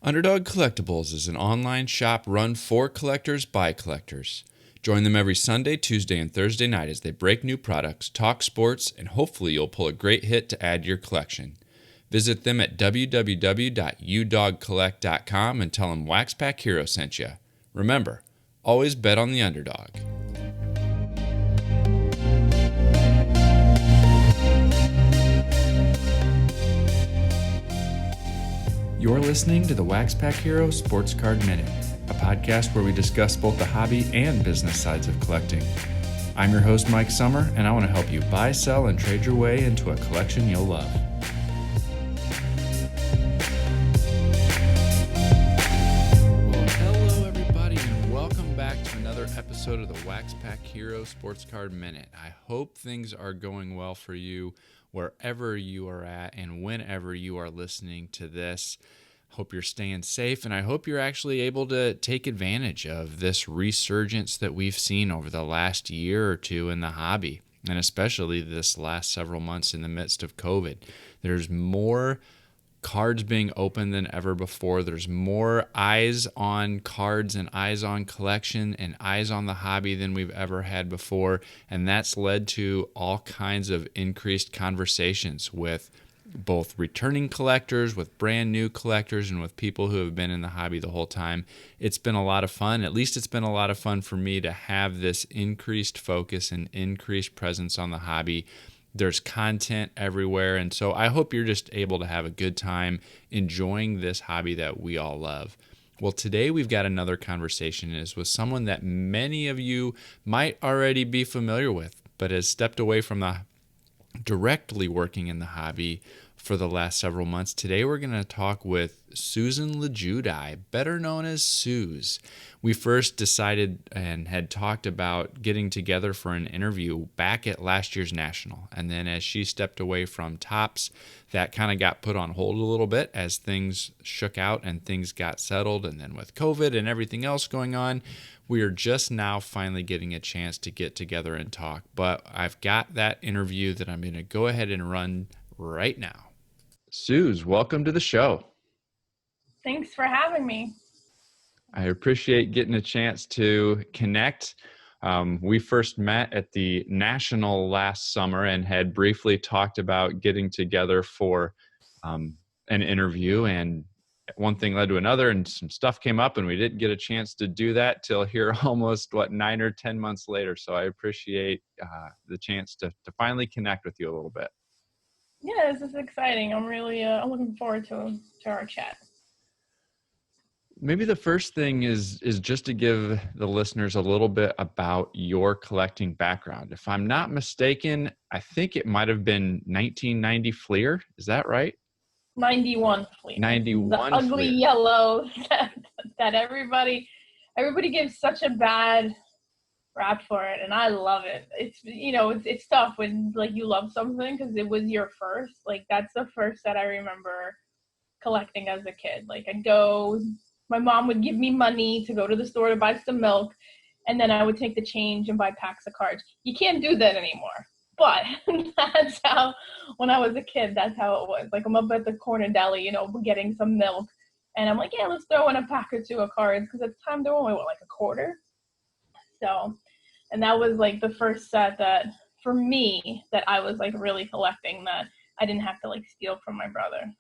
Underdog Collectibles is an online shop run for collectors by collectors. Join them every Sunday, Tuesday, and Thursday night as they break new products, talk sports, and hopefully you'll pull a great hit to add to your collection. Visit them at www.udogcollect.com and tell them WaxPackHero sent you. Remember, always bet on the underdog. You're listening to the WaxPackHero Sports Card Minute, a podcast where we discuss both the hobby and business sides of collecting. I'm your host, Mike Sommer, and I want to help you buy, sell, and trade your way into a collection you'll love. Well, hello everybody, and welcome back to another episode of the WaxPackHero Sports Card Minute. I hope things are going well for you wherever you are at and whenever you are listening to this. Hope you're staying safe, and I hope you're actually able to take advantage of this resurgence that we've seen over the last year or two in the hobby, and especially this last several months in the midst of COVID. There's more cards being opened than ever before. There's more eyes on cards and eyes on collection and eyes on the hobby than we've ever had before, and that's led to all kinds of increased conversations with both returning collectors, with brand new collectors, and with people who have been in the hobby the whole time. It's been a lot of fun. At least it's been a lot of fun for me to have this increased focus and increased presence on the hobby. There's content everywhere, and so I hope you're just able to have a good time enjoying this hobby that we all love. Well, today we've got another conversation, and it's with someone that many of you might already be familiar with, but has stepped away from the directly working in the hobby for the last several months. Today we're going to talk with Susan Lulgjuraj, better known as Sooz. We first decided and had talked about getting together for an interview back at last year's National. And then as she stepped away from Topps, that kind of got put on hold a little bit as things shook out and things got settled. And then with COVID and everything else going on, we are just now finally getting a chance to get together and talk. But I've got that interview that I'm going to go ahead and run right now. Sooz, welcome to the show. Thanks for having me. I appreciate getting a chance to connect. We first met at the National last summer and had briefly talked about getting together for an interview, and one thing led to another and some stuff came up and we didn't get a chance to do that till here almost 9 or 10 months later. So I appreciate the chance to finally connect with you a little bit. Yeah, this is exciting. I'm really I'm looking forward to our chat. Maybe the first thing is just to give the listeners a little bit about your collecting background. If I'm not mistaken, I think it might have been 1990 Fleer. Is that right? 91 Fleer. 91 The ugly Fleer. yellow that everybody gives such a bad rap for it, and I love it. It's tough when you love something because it was your first. That's the first that I remember collecting as a kid. I'd go. My mom would give me money to go to the store to buy some milk, and then I would take the change and buy packs of cards. You can't do that anymore. But that's how, when I was a kid, that's how it was. I'm up at the corner deli, getting some milk. And I'm like, yeah, let's throw in a pack or two of cards. Because at the time, they were only, a quarter? So, and that was, the first set that, for me, that I was, really collecting that I didn't have to, steal from my brother.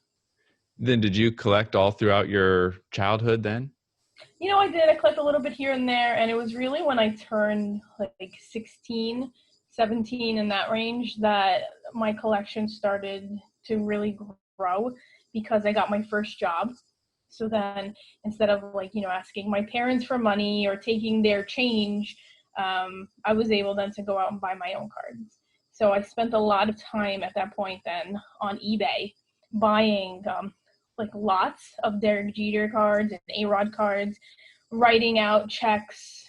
Then did you collect all throughout your childhood then? I did. I collected a little bit here and there. And it was really when I turned, 16, 17 in that range that my collection started to really grow because I got my first job. So then instead of asking my parents for money or taking their change, I was able then to go out and buy my own cards. So I spent a lot of time at that point then on eBay buying lots of Derek Jeter cards and A-Rod cards, writing out checks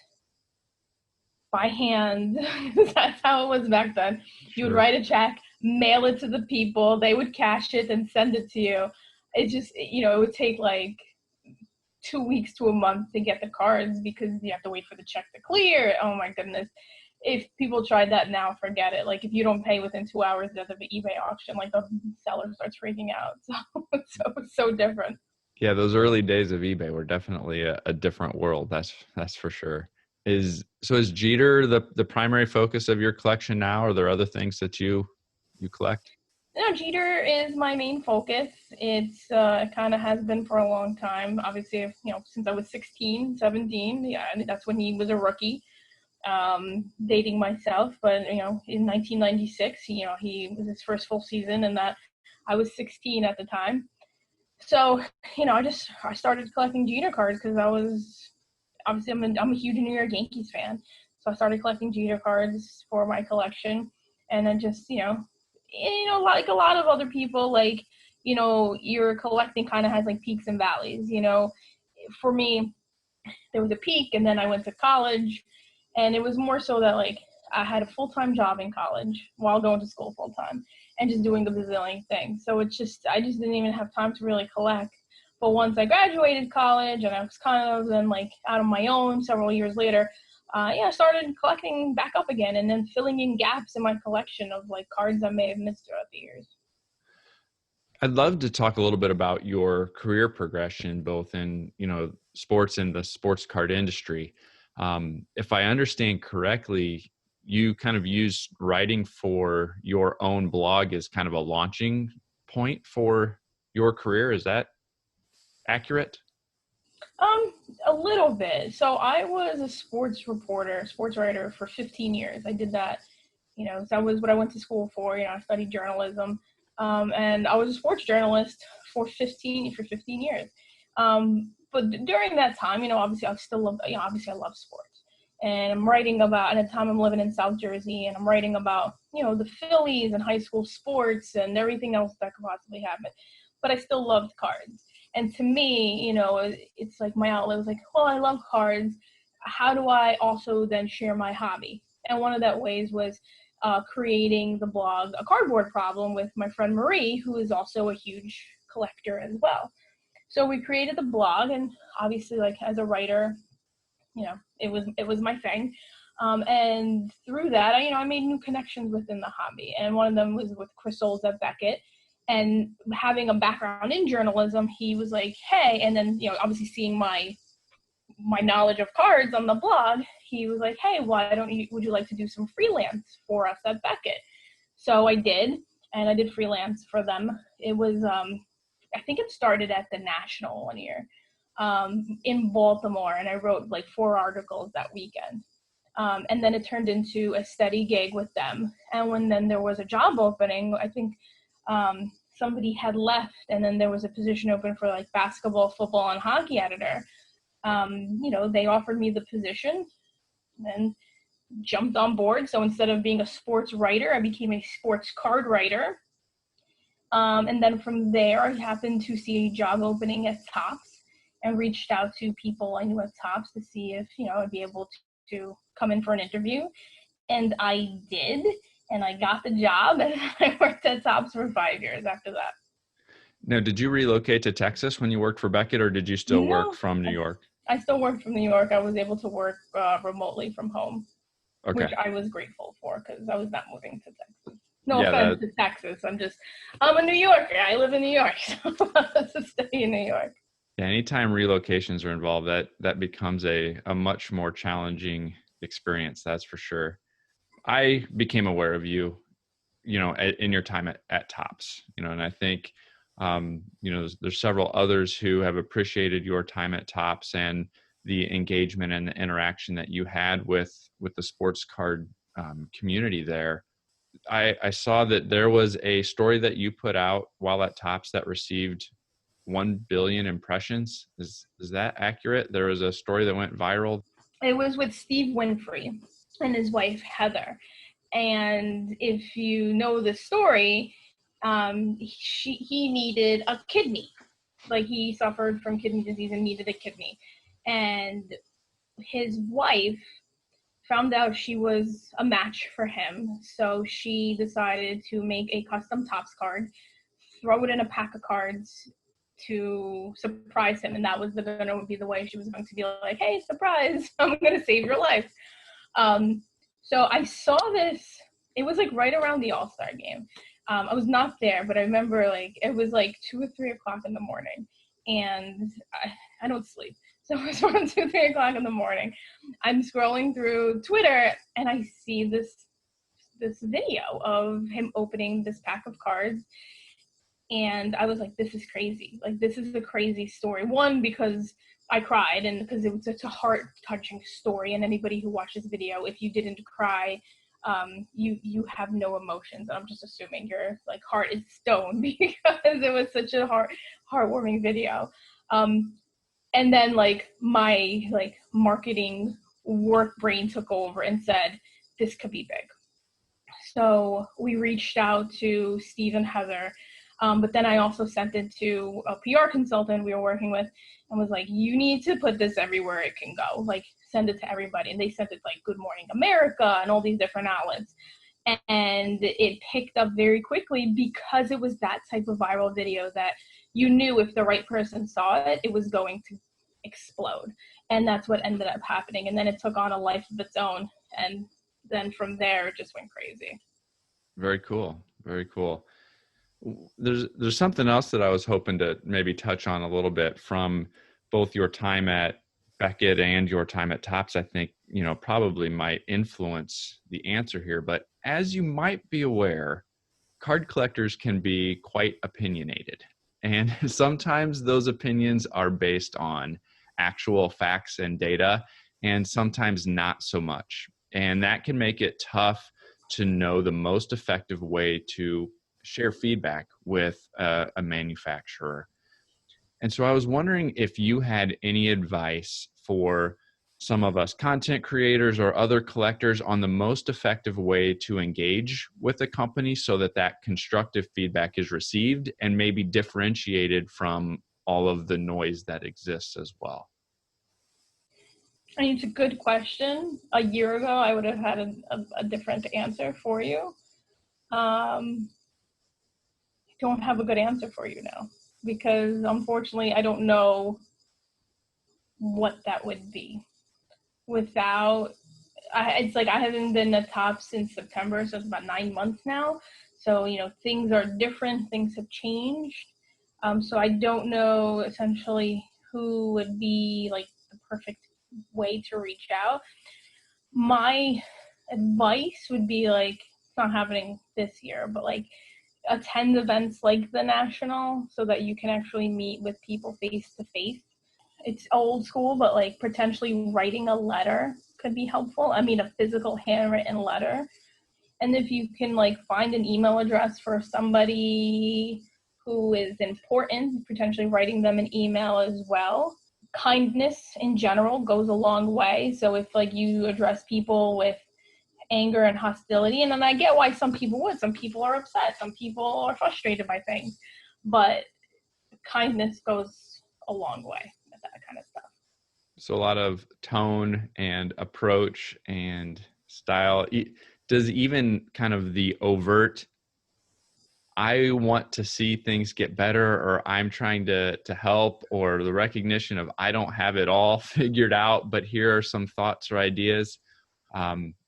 by hand. That's how it was back then. You would write a check, mail it to the people, they would cash it and send it to you. It just, it would take 2 weeks to a month to get the cards because you have to wait for the check to clear. Oh my goodness. If people tried that now, forget it. If you don't pay within 2 hours of the eBay auction, the seller starts freaking out. So it's so different. Yeah, those early days of eBay were definitely a different world. That's for sure. Is Jeter the primary focus of your collection now? Or are there other things that you collect? No, Jeter is my main focus. It kind of has been for a long time. Obviously, since I was 16, 17. Yeah, that's when he was a rookie. Dating myself, but in 1996, he was his first full season, and that I was 16 at the time. So, I started collecting Jeter cards because I was obviously I'm a huge New York Yankees fan. So I started collecting Jeter cards for my collection, and then just like a lot of other people, like your collecting kind of has like peaks and valleys. For me, there was a peak, and then I went to college, and it was more so that like I had a full-time job in college while going to school full-time and just doing the bazillion things. So I just didn't even have time to really collect. But once I graduated college and I was kind of then like out on my own several years later, I started collecting back up again and then filling in gaps in my collection of like cards I may have missed throughout the years. I'd love to talk a little bit about your career progression, both in sports and the sports card industry. If I understand correctly, you kind of use writing for your own blog as kind of a launching point for your career. Is that accurate? Um, a little bit. So I was a sports writer for 15 years. I did that, so that was what I went to school for. I studied journalism, and I was a sports journalist for 15 years. But during that time, obviously I still love, obviously I love sports. And I'm writing about, at the time I'm living in South Jersey, and I'm writing about, the Phillies and high school sports and everything else that could possibly happen. But I still loved cards. And to me, it's like my outlet was like, well, I love cards. How do I also then share my hobby? And one of that ways was creating the blog A Cardboard Problem with my friend Marie, who is also a huge collector as well. So we created the blog, and obviously, like as a writer, it was my thing. And through that, I made new connections within the hobby. And one of them was with Chris Sooz at Beckett. And having a background in journalism, he was like, hey, and then, obviously seeing my knowledge of cards on the blog, he was like, hey, would you like to do some freelance for us at Beckett? So I did, and I did freelance for them. It was, I think it started at the National one year in Baltimore, and I wrote like 4 articles that weekend. And then it turned into a steady gig with them. And when then there was a job opening, I think somebody had left, and then there was a position open for like basketball, football, and hockey editor. They offered me the position and jumped on board. So instead of being a sports writer, I became a sports card writer. And then from there, I happened to see a job opening at Topps and reached out to people I knew at Topps to see if, I'd be able to come in for an interview. And I did, and I got the job, and I worked at Topps for 5 years after that. Now, did you relocate to Texas when you worked for Beckett, or did you still work from New York? I still worked from New York. I was able to work remotely from home, Okay. which I was grateful for because I was not moving to Texas. No offense to Texas. I'm a New Yorker. I live in New York, so I to stay in New York. Yeah, anytime relocations are involved, that becomes a much more challenging experience, that's for sure. I became aware of you, in your time at Topps, and I think, there's several others who have appreciated your time at Topps and the engagement and the interaction that you had with the sports card community there. I saw that there was a story that you put out while at Topps that received 1 billion impressions. Is that accurate? There was a story that went viral. It was with Steve Winfrey and his wife, Heather. And if you know the story, he needed a kidney. Like he suffered from kidney disease and needed a kidney. And his wife found out she was a match for him. So she decided to make a custom Topps card, throw it in a pack of cards to surprise him. And that was going to be the way she was going to be like, hey, surprise, I'm going to save your life. So I saw this, it was like right around the All-Star game. I was not there, but I remember like, it was like 2 or 3 o'clock in the morning. and I don't sleep. So it's around 2, 3 o'clock in the morning. I'm scrolling through Twitter and I see this video of him opening this pack of cards. And I was like, this is crazy. Like, this is a crazy story. One, because I cried, and because it was such a heart-touching story. And anybody who watched this video, if you didn't cry, you have no emotions. I'm just assuming your like heart is stone because it was such a heartwarming video. And then like my like marketing work brain took over and said, this could be big. So we reached out to Steve and Heather, but then I also sent it to a PR consultant we were working with and was like, you need to put this everywhere it can go. Like, send it to everybody. And they sent it to like Good Morning America and all these different outlets. And it picked up very quickly because it was that type of viral video that you knew if the right person saw it, it was going to explode. And that's what ended up happening. And then it took on a life of its own. And then from there, it just went crazy. Very cool. Very cool. There's something else that I was hoping to maybe touch on a little bit from both your time at Beckett and your time at Topps. I think, probably might influence the answer here. But as you might be aware, card collectors can be quite opinionated. And sometimes those opinions are based on actual facts and data, and sometimes not so much. And that can make it tough to know the most effective way to share feedback with a manufacturer. And so I was wondering if you had any advice for some of us content creators or other collectors on the most effective way to engage with a company so that that constructive feedback is received and maybe differentiated from all of the noise that exists as well. I mean, it's a good question. A year ago, I would have had a different answer for you. I don't have a good answer for you now because unfortunately, I don't know what that would be. It's like I haven't been at Topps since September, so it's about 9 months now. So, things are different, things have changed. So I don't know essentially who would be like the perfect way to reach out. My advice would be like, it's not happening this year, but like attend events like the National so that you can actually meet with people face to face. It's old school, but like potentially writing a letter could be helpful. I mean, a physical handwritten letter. And if you can like find an email address for somebody who is important, potentially writing them an email as well. Kindness in general goes a long way. So if like you address people with anger and hostility, and then I get why some people would. Some people are upset. Some people are frustrated by things. But kindness goes a long way with that kind of stuff. So a lot of tone and approach and style. Does even kind of the overt, I want to see things get better, or I'm trying to help, or the recognition of I don't have it all figured out, but here are some thoughts or ideas.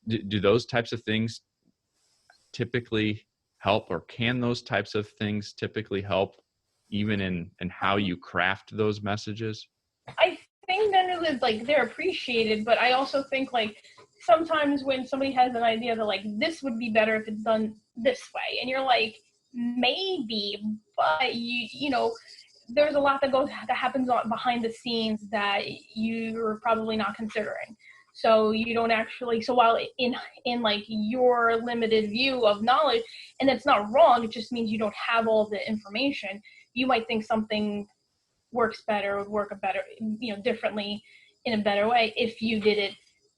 Do those types of things typically help, or can those types of things typically help even in how you craft those messages? I think that it's like they're appreciated, but I also think like sometimes when somebody has an idea that like this would be better if it's done this way, and you're like, maybe, but you know there's a lot that happens behind the scenes that you're probably not considering. So you don't actually, so while in like your limited view of knowledge, and it's not wrong, it just means you don't have all the information. You might think something works better, would work differently in a better way if you did it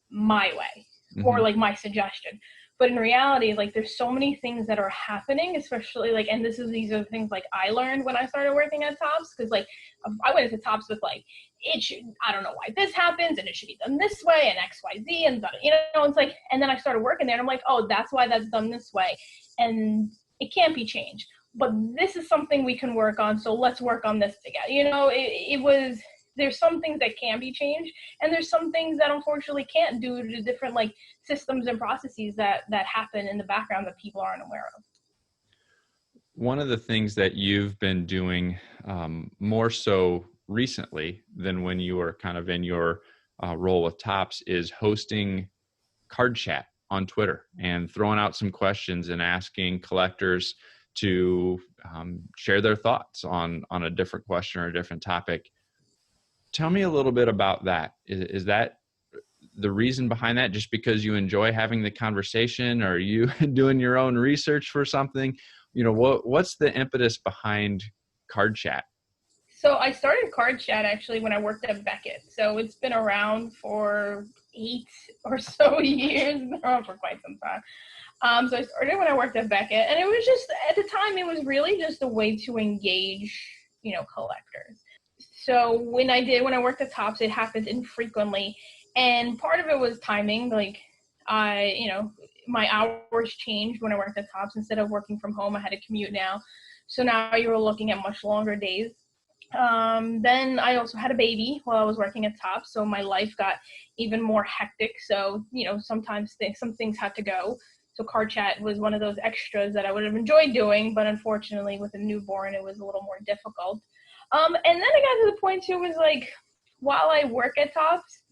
my way, mm-hmm. or like my suggestion. But in reality, like there's so many things that are happening, especially like, and these are the things like I learned when I started working at Topps, because like I went into Topps with like, I don't know why this happens, and it should be done this way, and X, Y, Z, and it's like, and then I started working there, and I'm like, oh, that's why that's done this way, and it can't be changed. But this is something we can work on, so let's work on this together. There's some things that can be changed, and there's some things that unfortunately can't due to different like systems and processes that happen in the background that people aren't aware of. One of the things that you've been doing more so recently than when you were kind of in your role with Topps is hosting card chat on Twitter and throwing out some questions and asking collectors to share their thoughts on a different question or a different topic. Tell me a little bit about that. Is that the reason behind that, just because you enjoy having the conversation, or are you doing your own research for something? What's the impetus behind card chat? So I started card chat actually when I worked at Beckett. So it's been around for 8 or so years. It's been around for quite some time. So I started when I worked at Beckett, and it was just, at the time, it was really just a way to engage, collectors. So when I worked at Topps, it happened infrequently. And part of it was timing. Like my hours changed when I worked at Topps. Instead of working from home, I had to commute now. So now you were looking at much longer days. Then I also had a baby while I was working at Topps, so my life got even more hectic. So, sometimes some things had to go. So card chat was one of those extras that I would have enjoyed doing, but unfortunately with a newborn, it was a little more difficult. And then I got to the point too, was like, while I worked at Topps,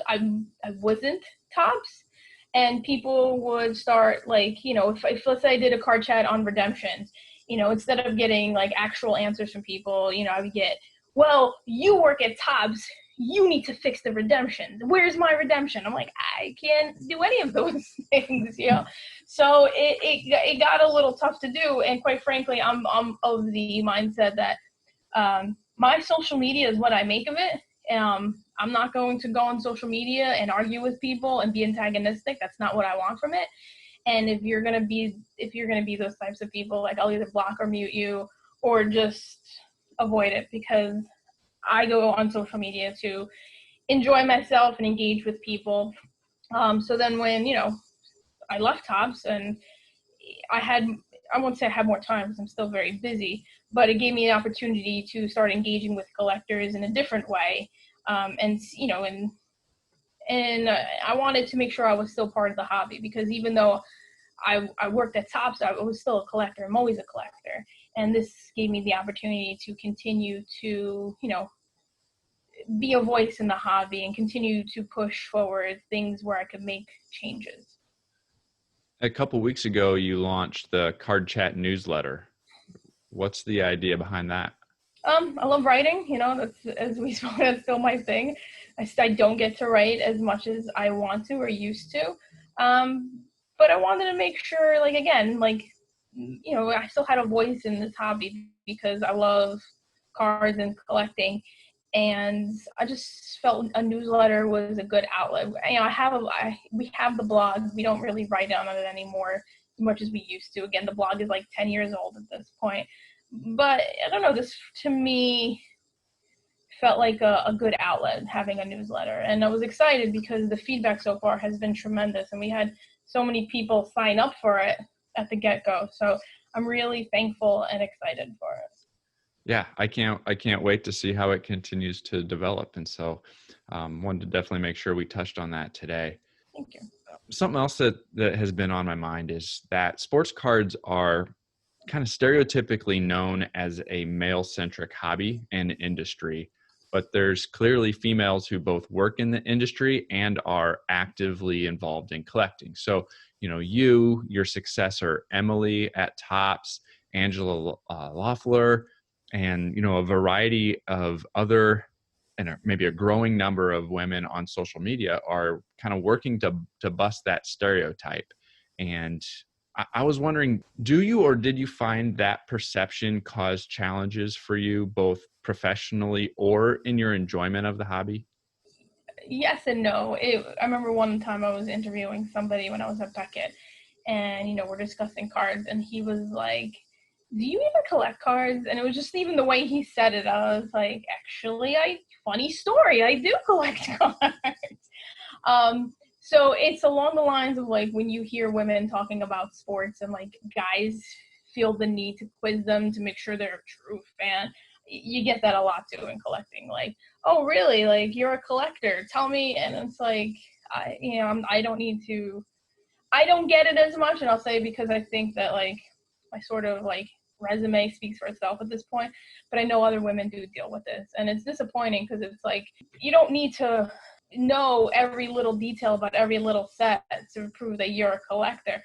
I wasn't Topps. And people would start like, if let's say I did a card chat on redemptions, instead of getting like actual answers from people, I would get, well, you work at Topps, you need to fix the redemption. Where's my redemption? I'm like, I can't do any of those things, So it got a little tough to do. And quite frankly, I'm of the mindset that my social media is what I make of it. I'm not going to go on social media and argue with people and be antagonistic. That's not what I want from it. And if you're gonna be those types of people, like, I'll either block or mute you, or just avoid it, because I go on social media to enjoy myself and engage with people. So then when I left Topps, and I won't say I had more time because I'm still very busy, but it gave me an opportunity to start engaging with collectors in a different way. And I wanted to make sure I was still part of the hobby, because even though I worked at Topps, I was still a collector. I'm always a collector. And this gave me the opportunity to continue to, be a voice in the hobby and continue to push forward things where I could make changes. A couple weeks ago, you launched the Card Chat newsletter. What's the idea behind that? I love writing, that's, as we spoke, that's still my thing. I don't get to write as much as I want to or used to. But I wanted to make sure, like, again, like, I still had a voice in this hobby because I love cards and collecting. And I just felt a newsletter was a good outlet. We have the blog. We don't really write down on it anymore as much as we used to. Again, the blog is like 10 years old at this point. But I don't know, this to me felt like a good outlet, having a newsletter. And I was excited because the feedback so far has been tremendous. And we had so many people sign up for it at the get-go. So I'm really thankful and excited for it. Yeah, I can't wait to see how it continues to develop. And so wanted to definitely make sure we touched on that today. Thank you. Something else that has been on my mind is that sports cards are kind of stereotypically known as a male-centric hobby and industry, but there's clearly females who both work in the industry and are actively involved in collecting. So, your successor, Emily at Topps, Angela Loeffler, and, a variety of other, and maybe a growing number of women on social media are kind of working to bust that stereotype. And I was wondering, do you or did you find that perception cause challenges for you, both professionally or in your enjoyment of the hobby? Yes and no. I remember one time I was interviewing somebody when I was at Beckett, and we're discussing cards, and he was like, do you even collect cards? And it was just even the way he said it, I was like, actually, funny story, I do collect cards. So it's along the lines of, like, when you hear women talking about sports and, like, guys feel the need to quiz them to make sure they're a true fan. You get that a lot too in collecting. Like, oh, really? Like, you're a collector? Tell me. And it's like, I don't get it as much. And I'll say, because I think that, like, I sort of, like, resume speaks for itself at this point, but I know other women do deal with this, and it's disappointing because it's like, you don't need to know every little detail about every little set to prove that you're a collector.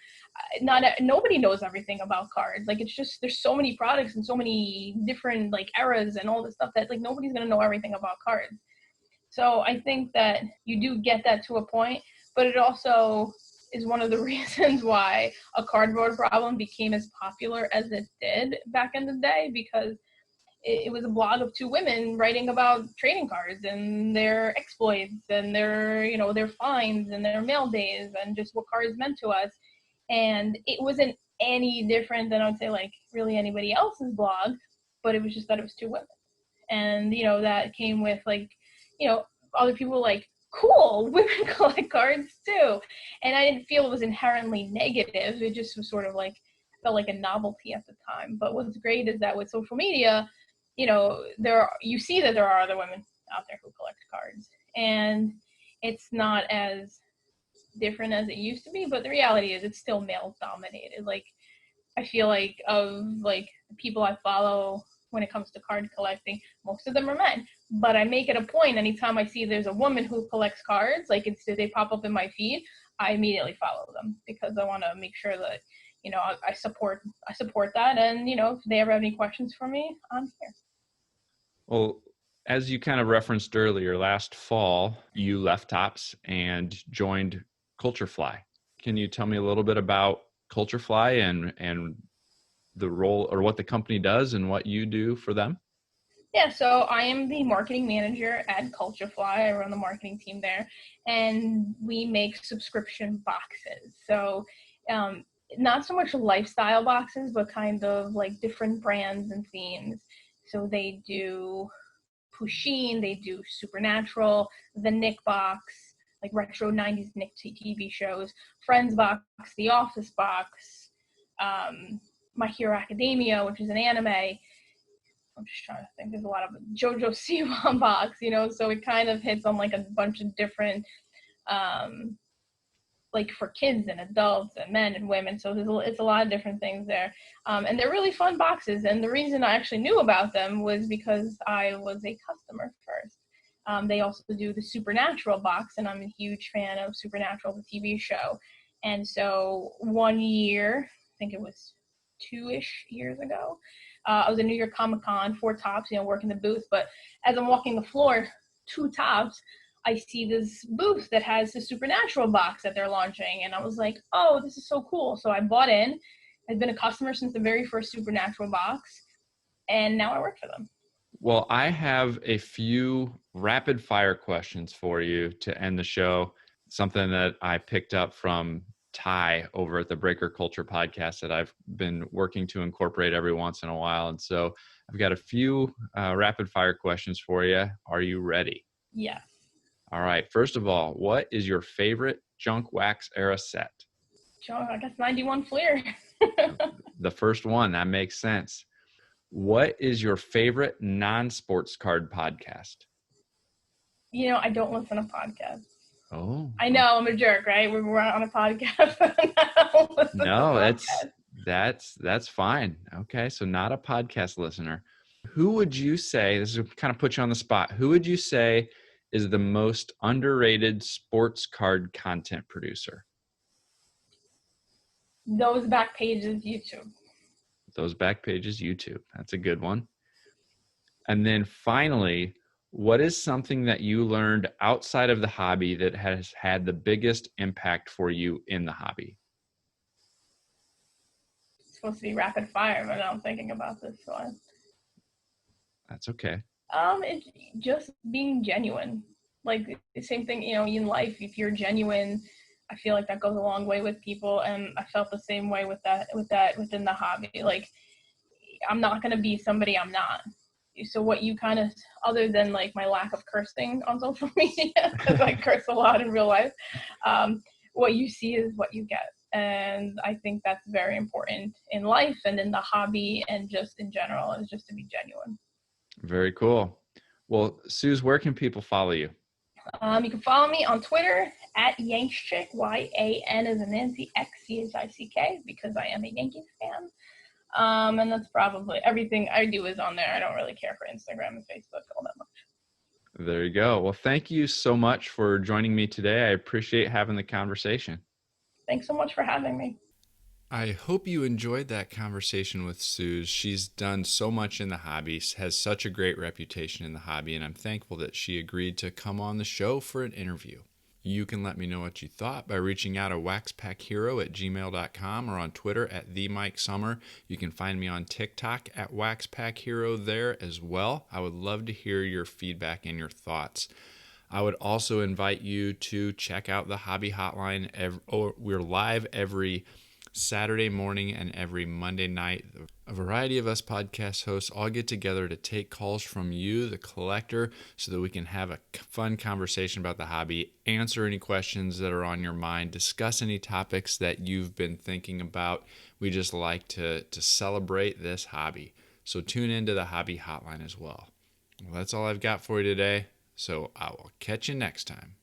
Nobody knows everything about cards. Like, it's just, there's so many products and so many different like eras and all this stuff that like nobody's gonna know everything about cards. So I think that you do get that to a point, but it also is one of the reasons why a cardboard problem became as popular as it did back in the day, because it was a blog of two women writing about trading cards and their exploits and their, you know, their finds and their mail days and just what cards meant to us. And it wasn't any different than, I would say, like really anybody else's blog, but it was just that it was two women. And, you know, that came with like, you know, other people like, cool, women collect cards too. And I didn't feel it was inherently negative. It just was sort of like, felt like a novelty at the time. But what's great is that with social media, you know, you see that there are other women out there who collect cards, and it's not as different as it used to be, but the reality is it's still male dominated. Like, I feel like of like the people I follow when it comes to card collecting, most of them are men, but I make it a point anytime I see there's a woman who collects cards, like they pop up in my feed, I immediately follow them because I want to make sure that, you know, I support that. And, you know, if they ever have any questions for me, I'm here. Well, as you kind of referenced earlier, last fall, you left Topps and joined Culturefly. Can you tell me a little bit about Culturefly and the role, or what the company does and what you do for them? Yeah, so I am the marketing manager at Culturefly. I run the marketing team there, and we make subscription boxes. So not so much lifestyle boxes, but kind of like different brands and themes. So they do Pusheen, they do Supernatural, the Nick box, like retro 90s Nick TV shows, Friends box, The Office box, My Hero Academia, which is an anime. I'm just trying to think. There's a lot of JoJo Siwa box, you know, so it kind of hits on like a bunch of different, like for kids and adults and men and women. So it's a lot of different things there. And they're really fun boxes. And the reason I actually knew about them was because I was a customer first. They also do the Supernatural box, and I'm a huge fan of Supernatural, the TV show. And so one year, I think it was 2-ish years ago, I was in New York Comic Con for Topps, you know, working the booth. But as I'm walking the floor to Topps, I see this booth that has the Supernatural box that they're launching. And I was like, oh, this is so cool. So I bought in. I've been a customer since the very first Supernatural box. And now I work for them. Well, I have a few rapid fire questions for you to end the show. Something that I picked up from Ty over at the Breaker Culture podcast that I've been working to incorporate every once in a while. And so I've got a few rapid fire questions for you. Are you ready? Yes. All right. First of all, what is your favorite junk wax era set? I guess 91 Fleer. The first one. That makes sense. What is your favorite non-sports card podcast? You know, I don't listen to podcasts. Oh, I know, I'm a jerk, right? We're on a podcast. No, that's fine. Okay, so not a podcast listener. Who would you say, this is kind of put you on the spot, who would you say is the most underrated sports card content producer? Those back pages, YouTube. Those back pages, YouTube. That's a good one. And then finally, what is something that you learned outside of the hobby that has had the biggest impact for you in the hobby? It's supposed to be rapid fire, but I'm thinking about this one. That's okay. It's just being genuine. Like the same thing, you know, in life, if you're genuine, I feel like that goes a long way with people. And I felt the same way with that within the hobby. Like, I'm not going to be somebody I'm not. So what you kind of, other than like my lack of cursing on social media, because I curse a lot in real life, what you see is what you get. And I think that's very important in life and in the hobby and just in general, is just to be genuine. Very cool. Well, Suze, where can people follow you? You can follow me on Twitter at Yankschick, YAN as in Nancy, XCHICK, because I am a Yankees fan. And that's probably everything I do is on there. I don't really care for Instagram and Facebook all that much. There you go. Well, thank you so much for joining me today. I appreciate having the conversation. Thanks so much for having me. I hope you enjoyed that conversation with Sooz. She's done so much in the hobby, has such a great reputation in the hobby, and I'm thankful that she agreed to come on the show for an interview. You can let me know what you thought by reaching out at waxpackhero@gmail.com or on Twitter at @TheMikeSummer. You can find me on TikTok at WaxPackHero there as well. I would love to hear your feedback and your thoughts. I would also invite you to check out the Hobby Hotline. We're live every Saturday morning and every Monday night. A variety of us podcast hosts all get together to take calls from you, the collector, so that we can have a fun conversation about the hobby, answer any questions that are on your mind, discuss any topics that you've been thinking about. We just like to celebrate this hobby. So tune into the Hobby Hotline as well. Well, that's all I've got for you today. So I will catch you next time.